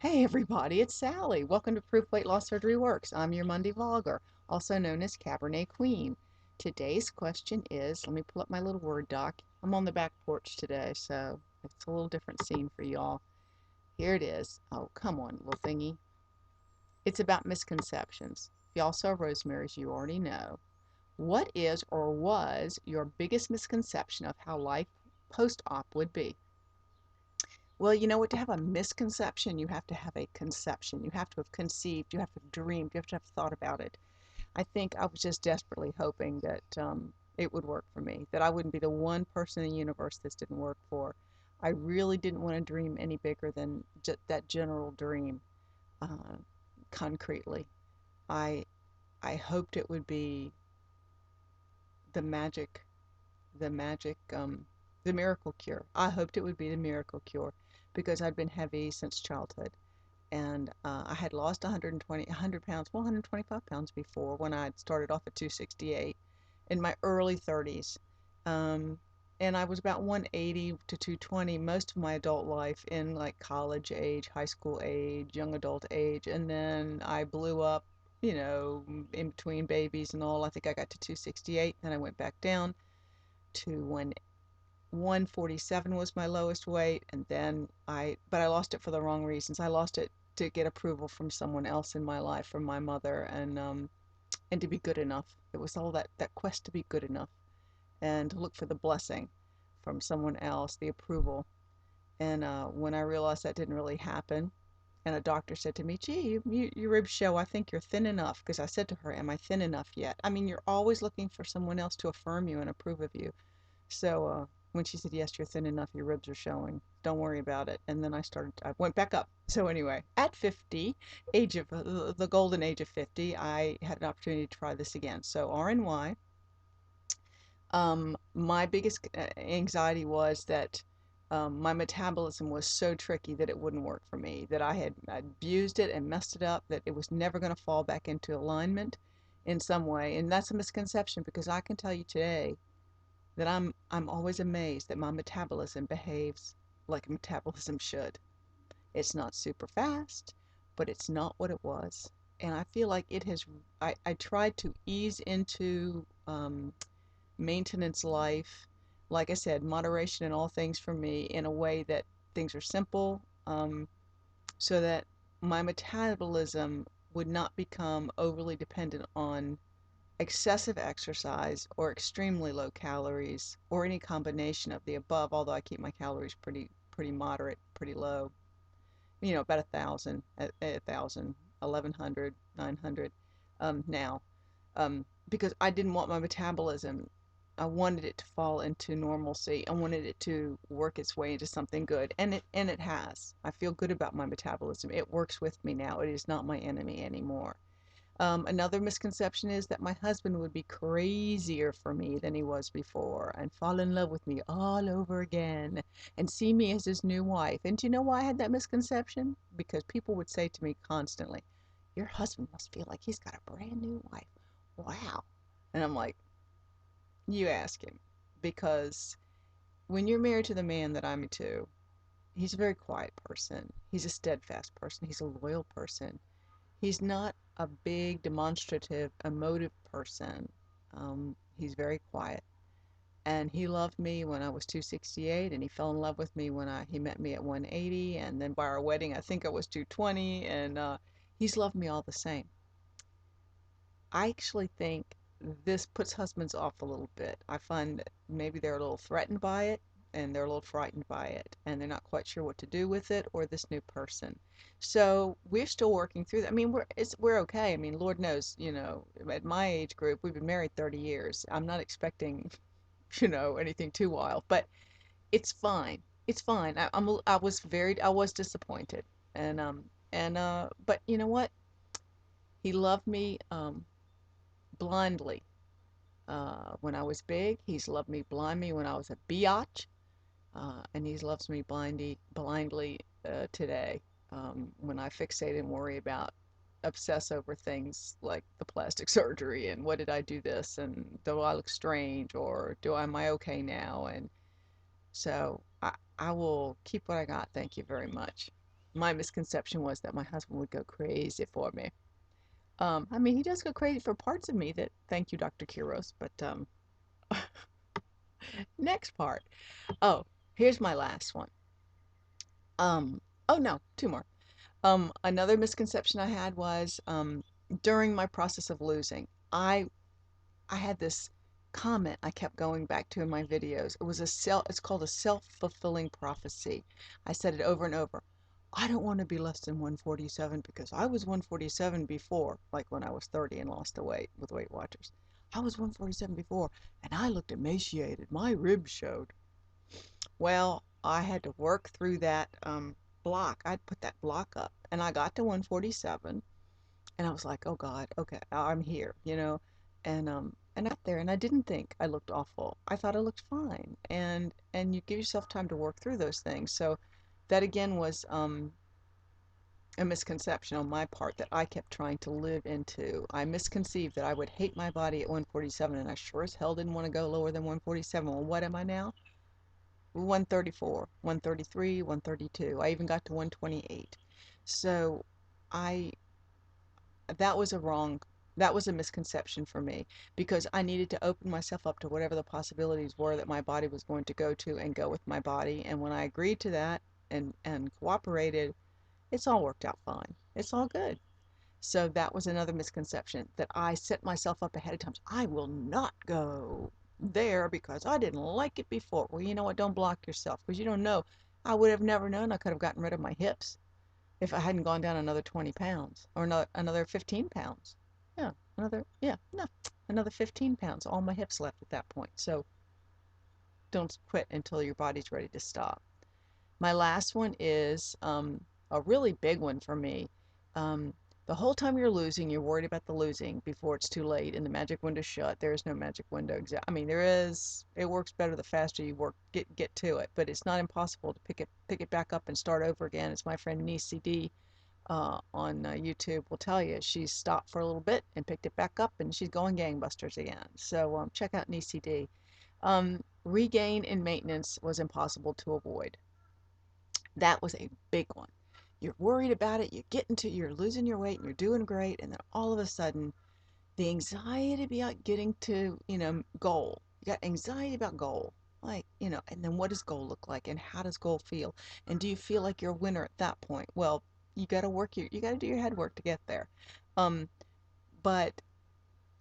Hey everybody, it's Sally. Welcome to Proof Weight Loss Surgery Works. I'm your Monday vlogger, also known as Cabernet Queen. Today's question is, let me pull up my little Word doc. I'm on the back porch today, so it's a little different scene for y'all. Here it is. Oh, come on, little thingy. It's about misconceptions. If y'all saw Rosemary's, you already know. What is or was your biggest misconception of how life post-op would be? Well, you know what? To have a misconception, you have to have a conception. You have to have conceived, you have to have dreamed, you have to have thought about it. I think I was just desperately hoping that it would work for me, that I wouldn't be the one person in the universe this didn't work for. I really didn't want to dream any bigger than that general dream uh, concretely. I I hoped it would be the magic, the magic, the miracle cure. I hoped it would be the miracle cure because I'd been heavy since childhood. And I had lost 100 pounds, well, 125 pounds before when I started off at 268 in my early 30s. Um, and I was about 180 to 220 most of my adult life in like college age, high school age, young adult age. And then I blew up, in between babies and all. I think I got to 268, then I went back down to 147 was my lowest weight, and then but I lost it for the wrong reasons. I lost it to get approval from someone else in my life, from my mother, and to be good enough. It was all that quest to be good enough and to look for the blessing from someone else, the approval. And when I realized that didn't really happen, and a doctor said to me, "Gee, your ribs show. I think you're thin enough." Because I said to her, "Am I thin enough yet?" I mean, you're always looking for someone else to affirm you and approve of you. So when she said, "Yes, you're thin enough, your ribs are showing. Don't worry about it." And then I went back up. So anyway, at 50, age of the golden age of 50, I had an opportunity to try this again. So RNY, my biggest anxiety was that my metabolism was so tricky that it wouldn't work for me, that I'd abused it and messed it up, that it was never going to fall back into alignment in some way. And that's a misconception because I can tell you today that I'm always amazed that my metabolism behaves like a metabolism should. It's not super fast, but it's not what it was. And I feel like it has, I tried to ease into maintenance life, like I said, moderation in all things for me in a way that things are simple, so that my metabolism would not become overly dependent on excessive exercise or extremely low calories or any combination of the above, although I keep my calories pretty moderate, pretty low, about 1,000, 1,000, 1,100, 900 now, because I didn't want my metabolism. I wanted it to fall into normalcy. I wanted it to work its way into something good, and it has. I feel good about my metabolism. It works with me now. It is not my enemy anymore. Another misconception is that my husband would be crazier for me than he was before and fall in love with me all over again and see me as his new wife. And do you know why I had that misconception? Because people would say to me constantly, "Your husband must feel like he's got a brand new wife. Wow." And I'm like, "You ask him." Because when you're married to the man that I'm to, he's a very quiet person. He's a steadfast person. He's a loyal person. He's not a big, demonstrative, emotive person. He's very quiet. And he loved me when I was 268, and he fell in love with me when he met me at 180, and then by our wedding, I think I was 220, and he's loved me all the same. I actually think this puts husbands off a little bit. I find that maybe they're a little threatened by it and they're a little frightened by it and they're not quite sure what to do with it or this new person. So we're still working through that. I mean, we're okay. I mean, Lord knows, at my age group, we've been married 30 years. I'm not expecting, anything too wild, but it's fine. It's fine. I was disappointed. But you know what? He loved me blindly. When I was big, he's loved me blindly when I was a biatch, and he loves me blindly today. When I fixate and worry about, obsess over things like the plastic surgery and what did I do this and do I look strange or am I okay now? And so I will keep what I got. Thank you very much. my misconception was that my husband would go crazy for me. I mean, he does go crazy for parts of me that, thank you, Dr. Kiros, but next part. Oh, here's my last one. Oh no, two more. Another misconception I had was during my process of losing, I had this comment I kept going back to in my videos. It's called a self-fulfilling prophecy. I said it over and over. I don't want to be less than 147 because I was 147 before, like when I was 30 and lost the weight with Weight Watchers. I was 147 before and I looked emaciated. My ribs showed. Well, I had to work through that block. I'd put that block up and I got to 147 and I was like, oh God, okay, I'm here, and out there, and I didn't think I looked awful. I thought I looked fine, and you give yourself time to work through those things. So that again was a misconception on my part that I kept trying to live into. I misconceived that I would hate my body at 147, and I sure as hell didn't want to go lower than 147. Well, what am I now? 134, 133, 132. I even got to 128. So I that was a wrong that was a misconception for me because I needed to open myself up to whatever the possibilities were that my body was going to go to and go with my body. And when I agreed to that and cooperated, it's all worked out fine. It's all good. So that was another misconception that I set myself up ahead of time. I will not go there because I didn't like it before. Well, you know what? Don't block yourself because you don't know. I would have never known I could have gotten rid of my hips if I hadn't gone down another 20 pounds or another 15 pounds. Another 15 pounds. All my hips left at that point. So don't quit until your body's ready to stop. My last one is a really big one for me. Um, the whole time you're losing, you're worried about the losing before it's too late and the magic window's shut. There is no magic window. I mean, there is. It works better the faster you get to it, but it's not impossible to pick it back up and start over again. As my friend Nisi D on YouTube will tell you, she's stopped for a little bit and picked it back up, and she's going gangbusters again. So check out Nisi D. Regain and maintenance was impossible to avoid. That was a big one. You're worried about it, you're losing your weight and you're doing great, and then all of a sudden, the anxiety about getting to, goal. You got anxiety about goal. Like, and then what does goal look like and how does goal feel? And do you feel like you're a winner at that point? Well, you got to do your head work to get there. Um, but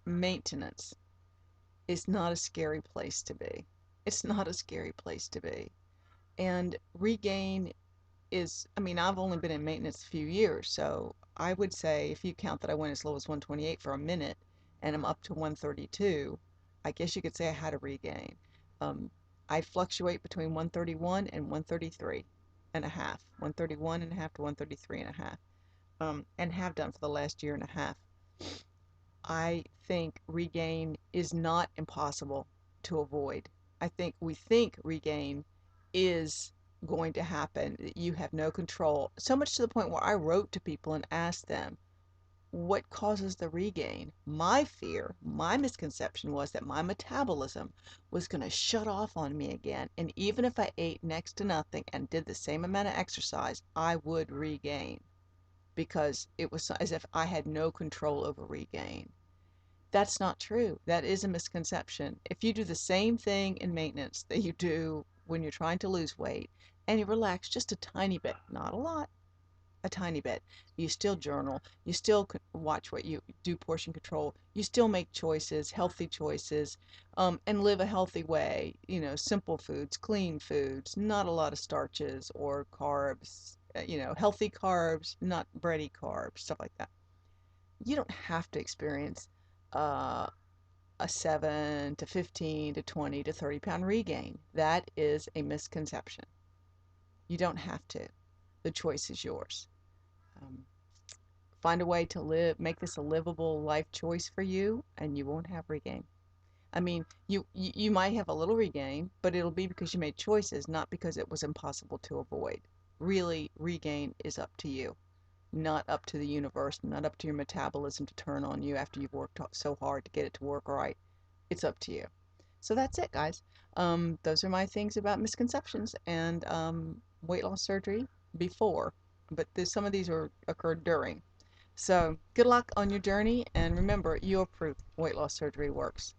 maintenance is not a scary place to be. It's not a scary place to be. And regain I mean, I've only been in maintenance a few years, so I would say if you count that I went as low as 128 for a minute and I'm up to 132, I guess you could say I had a regain. Um, I fluctuate between 131 and 133 and a half, 131 and a half to 133 and a half, and have done for the last year and a half. I think regain is not impossible to avoid. I think we think regain is going to happen. You have no control. So much to the point where I wrote to people and asked them, what causes the regain? My fear, my misconception was that my metabolism was going to shut off on me again. And even if I ate next to nothing and did the same amount of exercise, I would regain because it was as if I had no control over regain. That's not true. That is a misconception. If you do the same thing in maintenance that you do when you're trying to lose weight and you relax just a tiny bit, not a lot, a tiny bit, you still journal, you still watch what you do, portion control, you still make choices, healthy choices, and live a healthy way, simple foods, clean foods, not a lot of starches or carbs, healthy carbs, not bready carbs, stuff like that. You don't have to experience uh, a 7 to 15 to 20 to 30-pound regain. That is a misconception. You don't have to. The choice is yours. Um, find a way to make this a livable life choice for you, and you won't have regain. I mean, you might have a little regain, but it'll be because you made choices, not because it was impossible to avoid. Really, regain is up to you, not up to the universe, not up to your metabolism to turn on you after you've worked so hard to get it to work right. It's up to you. So that's it, guys. Those are my things about misconceptions and weight loss surgery before. but some of these were occurred during. So good luck on your journey, and remember, your proof weight loss surgery works.